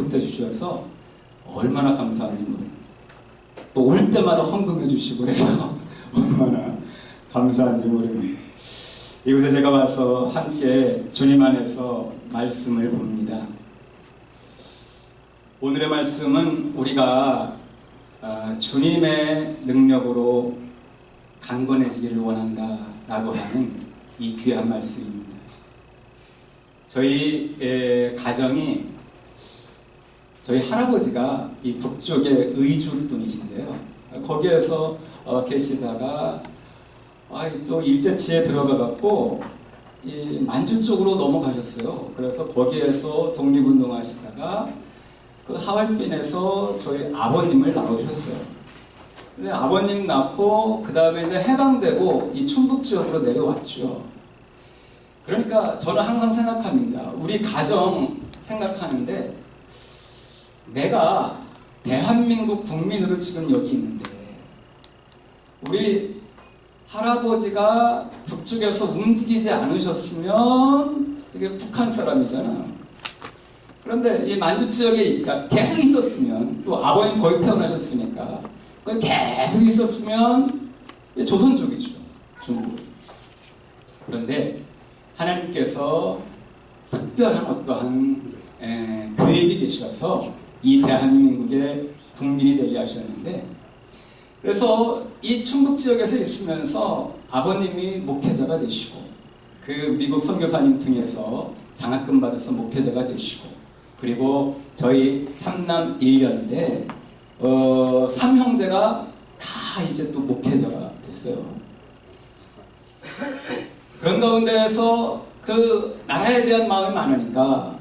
붙여 주셔서 얼마나 감사한지 모릅니다. 또 올 때마다 헌금해 주시고 그래서 얼마나 감사한지 모릅니다. 이곳에 제가 와서 함께 주님 안에서 말씀을 봅니다. 오늘의 말씀은 우리가 주님의 능력으로 강건해지기를 원한다라고 하는 이 귀한 말씀입니다. 저희 가정이 저희 할아버지가 이 북쪽의 의주 분이신데요. 거기에서 계시다가 또 일제치에 들어가갖고 이 만주 쪽으로 넘어가셨어요. 그래서 거기에서 독립운동하시다가 그 하얼빈에서 저희 아버님을 낳으셨어요. 근데 아버님 낳고 그 다음에 이제 해방되고 이 충북 지역으로 내려왔죠. 그러니까 저는 항상 생각합니다. 우리 가정 생각하는데 내가 대한민국 국민으로 지금 여기 있는데 우리 할아버지가 북쪽에서 움직이지 않으셨으면 이게 북한 사람이잖아. 그런데 이 만주 지역에 계속 있었으면 또 아버님 거기 태어나셨으니까 거기 계속 있었으면 조선족이죠. 중국. 그런데 하나님께서 특별한 어떠한 계획이 계셔서 이 대한민국의 국민이 되게 하셨는데 그래서 이 충북 지역에서 있으면서 아버님이 목회자가 되시고 그 미국 선교사님 통해서 장학금 받아서 목회자가 되시고 그리고 저희 3남 1년대 3형제가 다 이제 또 목회자가 됐어요. 그런 가운데에서 그 나라에 대한 마음이 많으니까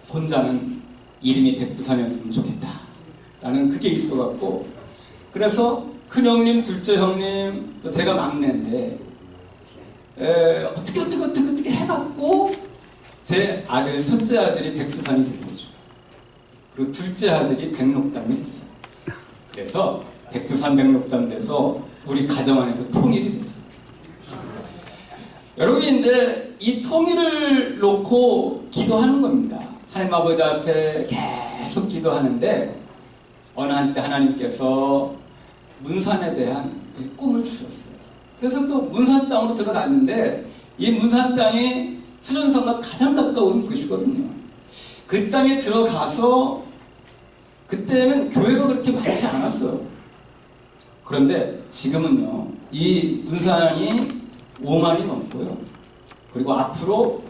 손자는 이름이 백두산이었으면 좋겠다 라는 그게 있어갖고 그래서 큰형님, 둘째 형님, 또 제가 막내인데 어떻게 해갖고 제 아들, 첫째 아들이 백두산이 된 거죠. 그리고 둘째 아들이 백록담이 됐어요. 그래서 백두산 백록담 돼서 우리 가정 안에서 통일이 됐어요. 여러분이 이제 이 통일을 놓고 기도하는 겁니다. 하나님 아버지 앞에 계속 기도하는데 어느 한때 하나님께서 문산에 대한 꿈을 주셨어요. 그래서 또 문산 땅으로 들어갔는데 이 문산 땅이 수련성과 가장 가까운 곳이거든요. 그 땅에 들어가서 그때는 교회가 그렇게 많지 않았어요. 그런데 지금은요, 이 문산이 5만이 넘고요. 그리고 앞으로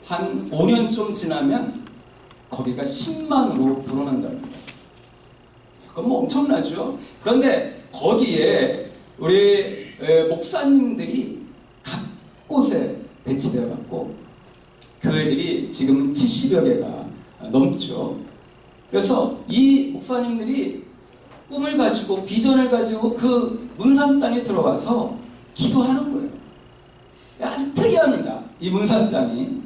한 5년 좀 지나면 거기가 10만으로 불어난답니다. 그건 뭐 엄청나죠. 그런데 거기에 우리 목사님들이 각 곳에 배치되어 갖고 교회들이 지금 70여 개가 넘죠. 그래서 이 목사님들이 꿈을 가지고 비전을 가지고 그 문산 땅에 들어가서 기도하는 거예요. 아주 특이합니다. 이 문산 땅이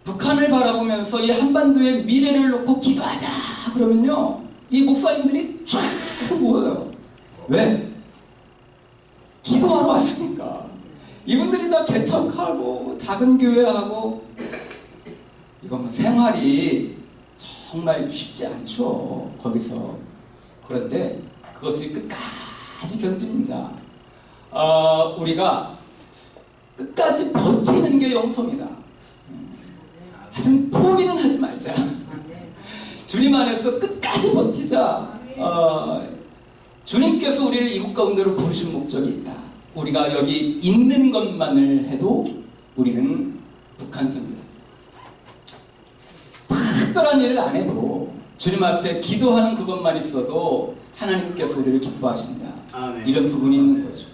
북한을 바라보면서 이 한반도의 미래를 놓고 기도하자 그러면요 이 목사님들이 쫙 모여요. 왜? 기도하러 왔으니까. 이분들이 다 개척하고 작은 교회하고 이거 뭐 생활이 정말 쉽지 않죠. 거기서. 그런데 그것을 끝까지 견딥니다. 우리가 끝까지 버티는 게 영성이다. 하지만 포기는 하지 말자. 주님 안에서 끝까지 버티자. 주님께서 우리를 이국 가운데로 부르신 목적이 있다. 우리가 여기 있는 것만을 해도 우리는 북한성이다. 특별한 일을 안 해도 주님 앞에 기도하는 그것만 있어도 하나님께서 우리를 기뻐하신다. 이런 부분이 있는 거죠.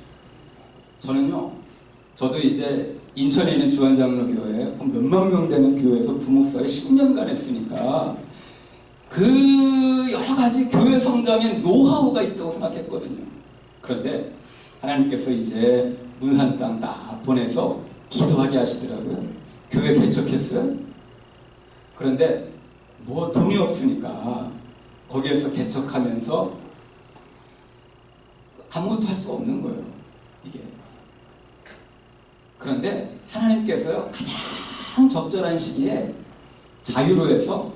저도 이제 인천에 있는 주한장로교회 몇만 명 되는 교회에서 부목사를 10년간 했으니까 그 여러 가지 교회 성장의 노하우가 있다고 생각했거든요. 그런데 하나님께서 이제 문산 땅 다 보내서 기도하게 하시더라고요. 교회 개척했어요. 그런데 뭐 돈이 없으니까 거기에서 개척하면서 아무것도 할 수 없는 거예요. 이게. 그런데 하나님께서요 가장 가장 적절한 시기에 자유로에서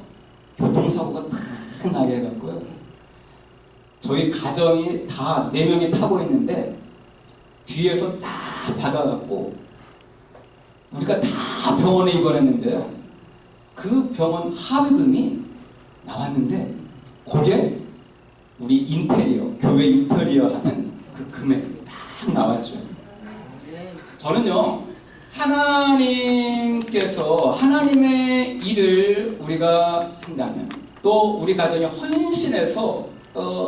교통사고가 탁 나게 해갖고요. 저희 가정이 다 4명이 타고 있는데 뒤에서 딱 박아갖고 우리가 다 병원에 입원했는데요. 그 병원 합의금이 나왔는데 그게 우리 인테리어, 교회 인테리어 하는 그 금액이 딱 나왔죠. 저는요, 하나님께서 하나님의 일을 우리가 한다면, 또 우리 가정이 헌신해서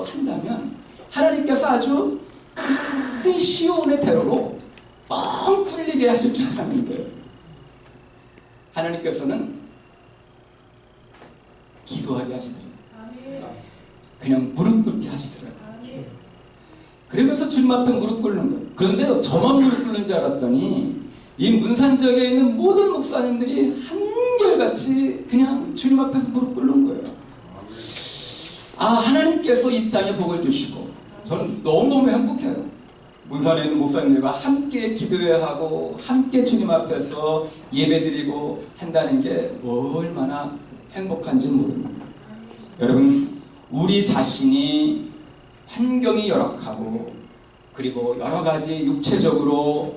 한다면 하나님께서 아주 큰 시온의 대로로 뻥 뚫리게 하실 줄 알았는데, 하나님께서는 기도하게 하시더라고요. 그냥 무릎 꿇게 하시더라고요. 그러면서 주님 앞에 무릎 꿇는 거예요. 그런데 저만 무릎 꿇는 줄 알았더니 이 문산 지역에 있는 모든 목사님들이 한결같이 그냥 주님 앞에서 무릎 꿇는 거예요. 아, 하나님께서 이 땅에 복을 주시고 저는 너무너무 행복해요. 문산에 있는 목사님들과 함께 기도해야 하고 함께 주님 앞에서 예배드리고 한다는 게 얼마나 행복한지 모릅니다. 여러분, 우리 자신이 환경이 열악하고 그리고 여러 가지 육체적으로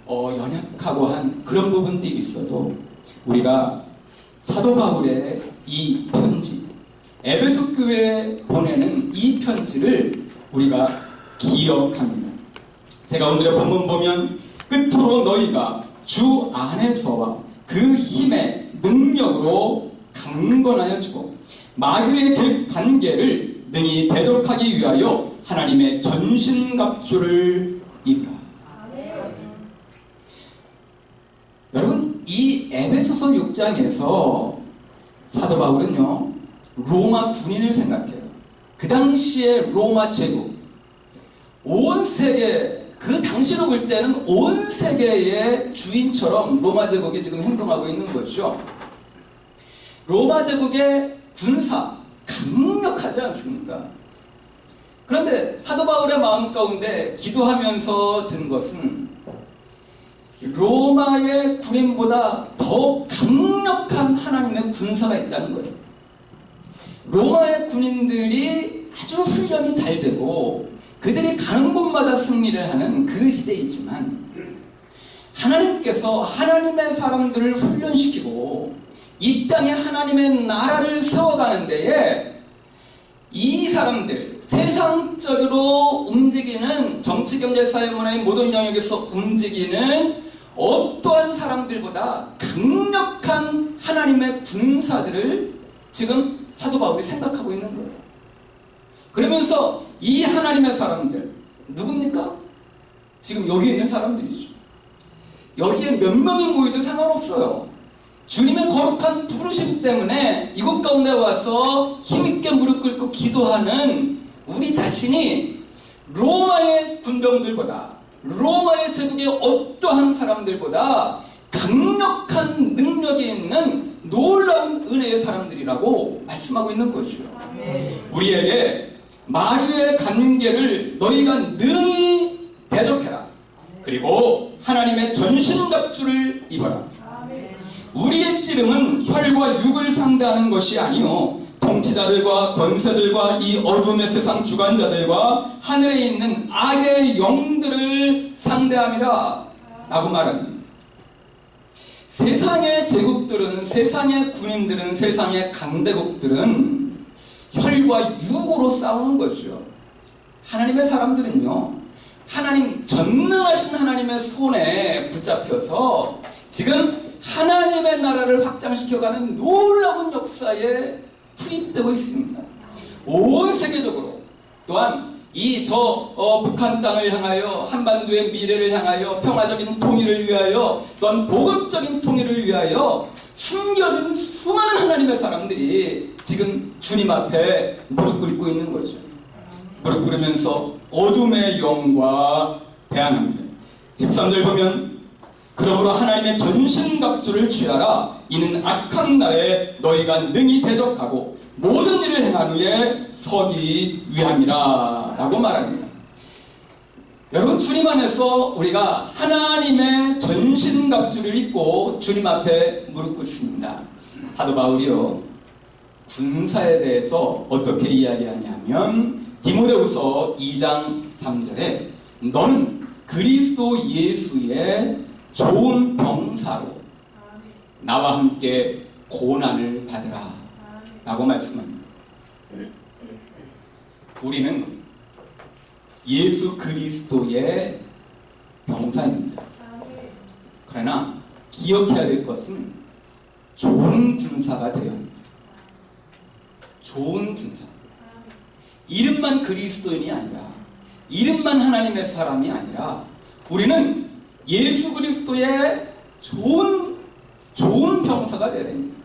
연약하고 한 그런 부분들이 있어도 우리가 사도 바울의 이 편지, 에베소 교회에 보내는 이 편지를 우리가 기억합니다. 제가 오늘의 본문 보면 끝으로 너희가 주 안에서와 그 힘의 능력으로 강건하여지고 마귀의 관계를 능히 대적하기 위하여 하나님의 전신갑주를 입으라. 여러분, 이 에베소서 6장에서 사도 바울은요, 로마 군인을 생각해요. 그 당시에 로마 제국, 온 세계, 그 당시로 볼 때는 온 세계의 주인처럼 로마 제국이 지금 행동하고 있는 거죠. 로마 제국의 군사 강력하지 않습니까? 그런데 사도 바울의 마음 가운데 기도하면서 든 것은 로마의 군인보다 더 강력한 하나님의 군사가 있다는 거예요. 로마의 군인들이 아주 훈련이 잘 되고 그들이 가는 곳마다 승리를 하는 그 시대이지만 하나님께서 하나님의 사람들을 훈련시키고 이 땅에 하나님의 나라를 세워가는 데에 이 사람들, 세상적으로 움직이는 정치, 경제, 사회, 문화의 모든 영역에서 움직이는 어떠한 사람들보다 강력한 하나님의 군사들을 지금 사도 바울이 생각하고 있는 거예요. 그러면서 이 하나님의 사람들 누굽니까? 지금 여기 있는 사람들이죠. 여기에 몇 명이 모여도 상관없어요. 주님의 거룩한 부르심 때문에 이곳 가운데 와서 힘있게 무릎 꿇고 기도하는 우리 자신이 로마의 군병들보다, 로마의 제국의 어떠한 사람들보다 강력한 능력이 있는 놀라운 은혜의 사람들이라고 말씀하고 있는 것이죠. 우리에게 마귀의 관계를 너희가 능히 대적해라. 그리고 하나님의 전신갑주를 입어라. 우리의 씨름은 혈과 육을 상대하는 것이 아니요 통치자들과 권세들과 이 어둠의 세상 주관자들과 하늘에 있는 악의 영들을 상대함이라 라고 말합니다. 세상의 제국들은, 세상의 군인들은, 세상의 강대국들은 혈과 육으로 싸우는 거죠. 하나님의 사람들은요, 하나님, 전능하신 하나님의 손에 붙잡혀서 지금 하나님의 나라를 확장시켜가는 놀라운 역사에 투입되고 있습니다. 온 세계적으로, 또한 북한 땅을 향하여, 한반도의 미래를 향하여, 평화적인 통일을 위하여, 또한 복음적인 통일을 위하여 숨겨진 수많은 하나님의 사람들이 지금 주님 앞에 무릎 꿇고 있는 거죠. 무릎 꿇으면서 어둠의 영과 대항합니다. 13절 보면 그러므로 하나님의 전신갑주를 취하라. 이는 악한 날에 너희가 능히 대적하고 모든 일을 행한 후에 서기 위함이라 라고 말합니다. 여러분, 주님 안에서 우리가 하나님의 전신갑주를 입고 주님 앞에 무릎 꿇습니다. 사도 바울이요, 군사에 대해서 어떻게 이야기하냐면 디모데후서 2장 3절에 너는 그리스도 예수의 좋은 병사로 나와 함께 고난을 받으라 라고 말씀합니다. 우리는 예수 그리스도의 병사입니다. 그러나 기억해야 될 것은 좋은 군사가 되어야 합니다. 좋은 군사. 이름만 그리스도인이 아니라, 이름만 하나님의 사람이 아니라 우리는 예수 그리스도의 좋은 병사가 되어야 됩니다.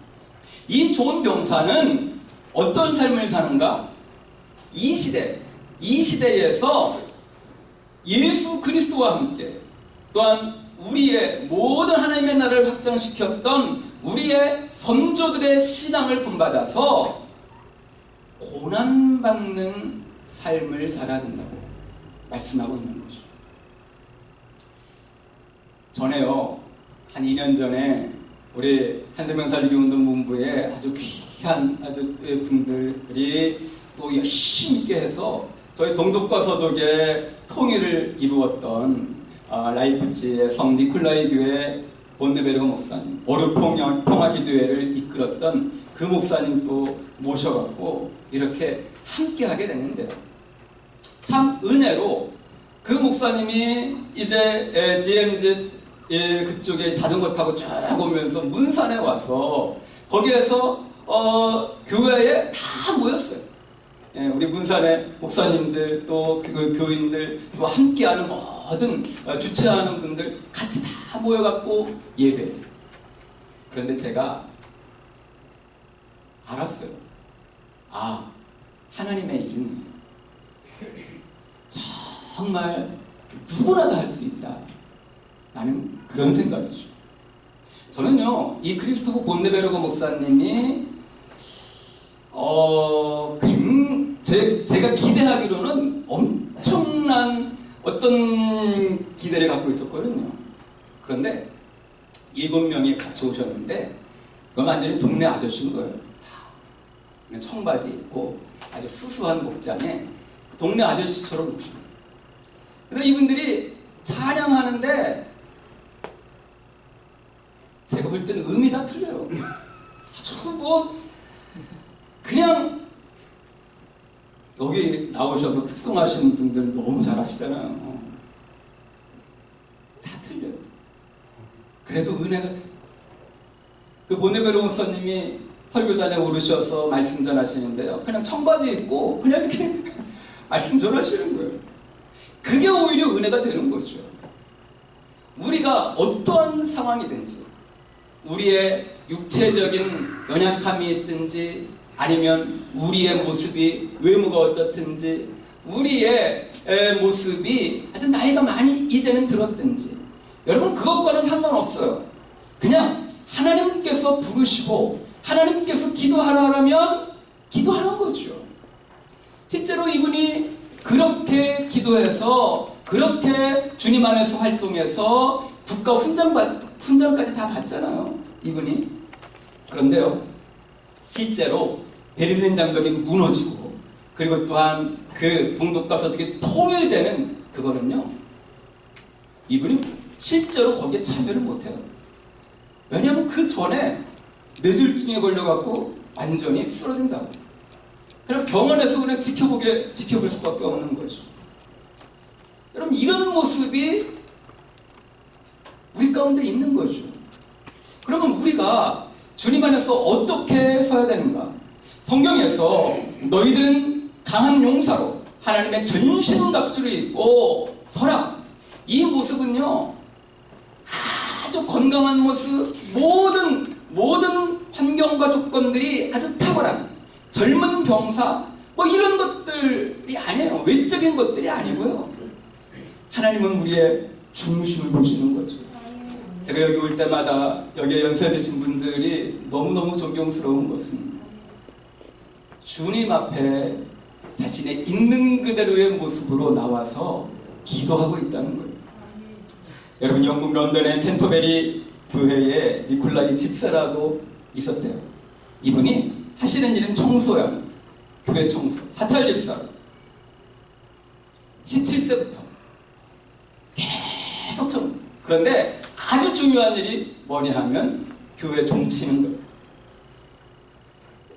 이 좋은 병사는 어떤 삶을 사는가? 이 시대에서 예수 그리스도와 함께, 또한 우리의 모든 하나님의 나라를 확장시켰던 우리의 선조들의 신앙을 본받아서 고난받는 삶을 살아야 된다고 말씀하고 있는 거죠. 전에요, 한 2년 전에 우리 한생명살리기운동본부에 아주 귀한 분들이 또 열심히 있게 해서 저희 동독과 서독의 통일을 이루었던 라이프치의 성 니콜라이 교회 본네베르그 목사님, 오르퐁 평화기도회를 이끌었던 그 목사님도 모셔갖고 이렇게 함께하게 됐는데요. 참 은혜로 그 목사님이 이제 DMZ 그쪽에 자전거 타고 쭉 오면서 문산에 와서 거기에서 교회에 다 모였어요. 우리 문산의 목사님들 또 교인들 또 함께하는 모든 주최하는 분들 같이 다 모여갖고 예배했어요. 그런데 제가 알았어요. 아, 하나님의 일은 정말 누구나 다 할 수 있다. 라는 그런 생각이죠. 저는요, 이 크리스토프 본네베르그 목사님이 제가 기대하기로는 엄청난 어떤 기대를 갖고 있었거든요. 그런데 7명이 같이 오셨는데 그건 완전히 동네 아저씨인 거예요. 청바지 입고 아주 수수한 목장에 동네 아저씨처럼 오십니다. 근데 이분들이 찬양하는데 제가 볼 때는 음이 다 틀려요. 아주 그냥 여기 나오셔서 특성하시는 분들 너무 잘하시잖아요. 다 틀려요. 그래도 은혜가 돼요. 그 본네베르 목사님이 설교단에 오르셔서 말씀 전하시는데요, 그냥 청바지 입고 그냥 이렇게 말씀 전하시는 거예요. 그게 오히려 은혜가 되는 거죠. 우리가 어떠한 상황이든지, 우리의 육체적인 연약함이 있든지, 아니면 우리의 모습이 외모가 어떻든지, 우리의 모습이 아주 나이가 많이 이제는 들었든지, 여러분 그것과는 상관없어요. 그냥 하나님께서 부르시고 하나님께서 기도하라면 기도하는 거죠. 실제로 이분이 그렇게 기도해서 그렇게 주님 안에서 활동해서 국가 훈장까지 다 받잖아요, 이분이. 그런데요, 실제로 베를린 장벽이 무너지고, 그리고 또한 그 동독과 서독이 통일되는 그거는요, 이분이 실제로 거기에 참여를 못해요. 왜냐하면 그 전에 뇌졸중에 걸려갖고 완전히 쓰러진다고. 그냥 병원에서 그냥 지켜볼 수밖에 없는 거죠. 여러분, 이런 모습이 우리 가운데 있는 거죠. 그러면 우리가 주님 안에서 어떻게 서야 되는가? 성경에서 너희들은 강한 용사로 하나님의 전신갑주를 입고 서라. 이 모습은요, 아주 건강한 모습, 모든 환경과 조건들이 아주 탁월한 젊은 병사, 이런 것들이 아니에요. 외적인 것들이 아니고요. 하나님은 우리의 중심을 보시는 거죠. 제가 여기 올 때마다 여기에 연세드신 분들이 너무너무 존경스러운 것은 주님 앞에 자신의 있는 그대로의 모습으로 나와서 기도하고 있다는 거예요. 여러분, 영국 런던의 캔터베리 교회에 니콜라이 집사라고 있었대요. 이분이 하시는 일은 청소야. 교회 청소, 사찰 집사. 17세부터 계속 청소. 그런데 아주 중요한 일이 뭐냐 하면 교회 종치는 거예요.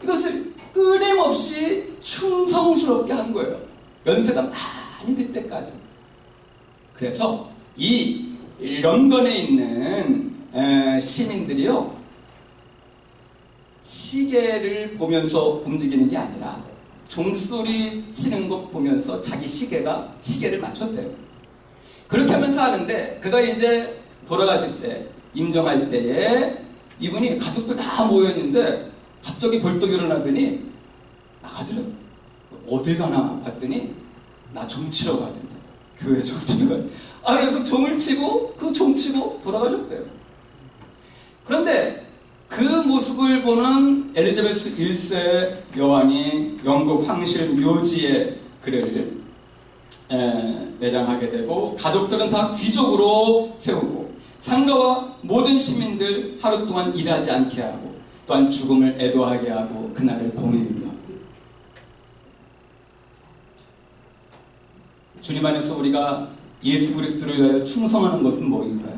이것을 끊임없이 충성스럽게 한 거예요. 연세가 많이 들 때까지. 그래서 이 런던에 있는 시민들이요, 시계를 보면서 움직이는 게 아니라 종소리 치는 것 보면서 자기 시계를 맞췄대요. 그렇게 하면서 하는데, 그가 이제 돌아가실 때, 임종할 때에 이분이 가족들 다 모여있는데 갑자기 벌떡 일어나더니 나가더래요. 어딜 가나 봤더니 나 종 치러 가야 된다. 교회 종 치러 가야 된다. 그래서 종을 치고 그 종 치고 돌아가셨대요. 그런데 그 모습을 보는 엘리자베스 1세 여왕이 영국 황실 묘지에 그를 내장하게 되고, 가족들은 다 귀족으로 세우고, 상가와 모든 시민들 하루 동안 일하지 않게 하고, 또한 죽음을 애도하게 하고 그날을 공휴일로 하고. 주님 안에서 우리가 예수 그리스도를 위하여 충성하는 것은 뭐인가요?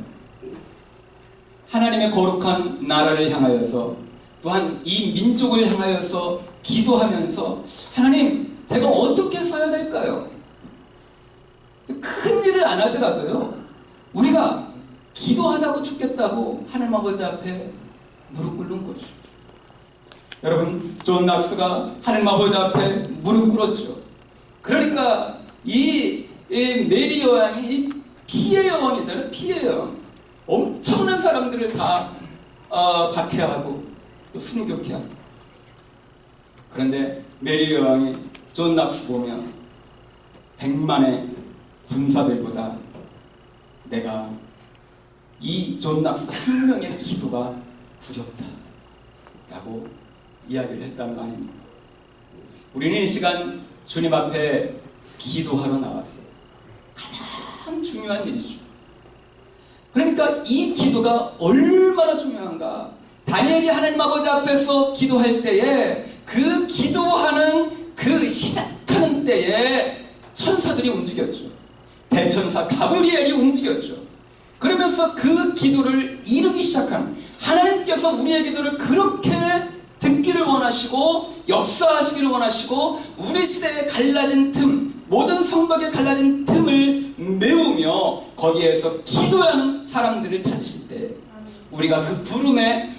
하나님의 거룩한 나라를 향하여서, 또한 이 민족을 향하여서 기도하면서, 하나님, 제가 어떻게 써야 될까요? 큰 일을 안 하더라도요, 우리가 기도하다고 죽겠다고 하나님 아버지 앞에 무릎 꿇는 거죠. 여러분, 존 낙스가 하나님 아버지 앞에 무릎 꿇었죠. 그러니까 이 메리 여왕이 피해 여왕이잖아요. 피해 여왕. 엄청난 사람들을 다 박해하고 또 순교케 하고. 그런데 메리 여왕이 존 낙스 보면 100만의 군사들보다 내가 이 존 낙스 한 명의 기도가 두렵다 라고 이야기를 했다는 거 아닙니까? 우리는 이 시간 주님 앞에 기도하러 나왔어요. 가장 중요한 일이죠. 그러니까 이 기도가 얼마나 중요한가. 다니엘이 하나님 아버지 앞에서 기도할 때에, 그 기도하는 그 시작하는 때에 천사들이 움직였죠. 대천사 가브리엘이 움직였죠. 그러면서 그 기도를 이루기 시작한, 하나님께서 우리의 기도를 그렇게 듣기를 원하시고 역사하시기를 원하시고, 우리 시대에 갈라진 틈, 모든 성벽에 갈라진 틈을 메우며 거기에서 기도하는 사람들을 찾으실 때, 우리가 그 부름에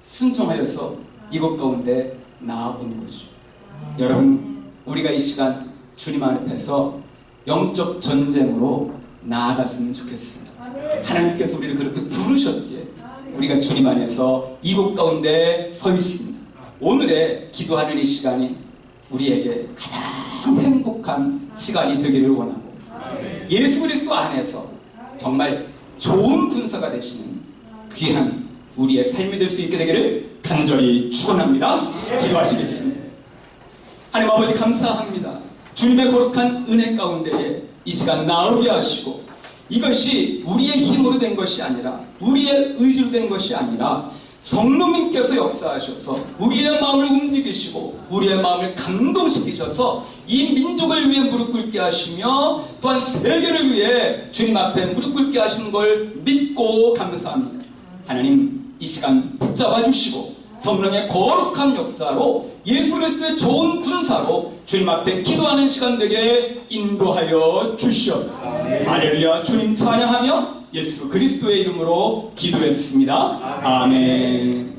순종하여서 이곳 가운데 나아온 거죠. 여러분, 우리가 이 시간 주님 앞에서 영적 전쟁으로 나아갔으면 좋겠습니다. 하나님께서 우리를 그렇게 부르셨기에 우리가 주님 안에서 이곳 가운데 서 있습니다. 오늘의 기도하는 이 시간이 우리에게 가장 행복한 시간이 되기를 원하고, 예수 그리스도 안에서 정말 좋은 군사가 되시는 귀한 우리의 삶이 될 수 있게 되기를 간절히 축원합니다. 기도하시겠습니다. 하나님 아버지, 감사합니다. 주님의 거룩한 은혜 가운데에 이 시간 나오게 하시고, 이것이 우리의 힘으로 된 것이 아니라, 우리의 의지로 된 것이 아니라 성령님께서 역사하셔서 우리의 마음을 움직이시고 우리의 마음을 감동시키셔서 이 민족을 위해 무릎 꿇게 하시며, 또한 세계를 위해 주님 앞에 무릎 꿇게 하시는 걸 믿고 감사합니다. 하나님, 이 시간 붙잡아 주시고 성령의 거룩한 역사로 예수 그리스도의 좋은 군사로 주님 앞에 기도하는 시간 되게 인도하여 주시옵소서. 할렐루야. 주님 찬양하며 예수 그리스도의 이름으로 기도했습니다. 아멘.